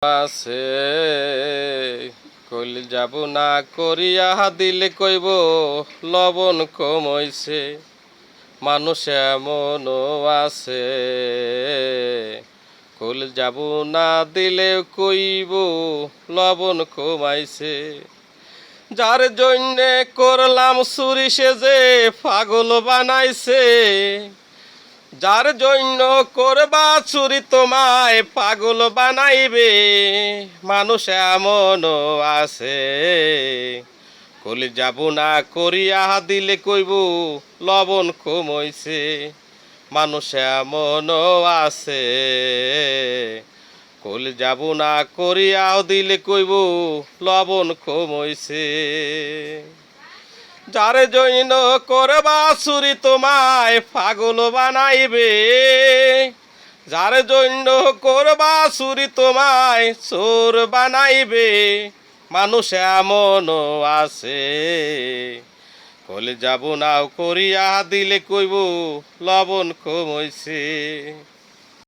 আছে কইল যাব না করিয়া দিলে কইব লবণ কমইছে। মানুষ এমনও আছে কইল যাব না দিলে কইব লবণ কমাইছে। যার জন্যে করলাম চুরি সে যে পাগল বানাইছে। যার জন্য করবা চুরি তোমায় পাগল বানাইবে। মানুষ এমনও আছে কলি যাব না করিয়া দিলে কইব লবণ কমইছে। মানুষ এমনও আছে কলি যাব না করিয়া দিলে কইব লবণ কমইছে। যার জন্য করবা চুরি তোমায় পাগল বানাইবে। যার জন্য করবা চুরি তোমায় চোর বানাইবে। মানুষ এমনও আছে কলে যাব না করিয়া দিলে কইব লবণ কমইছে।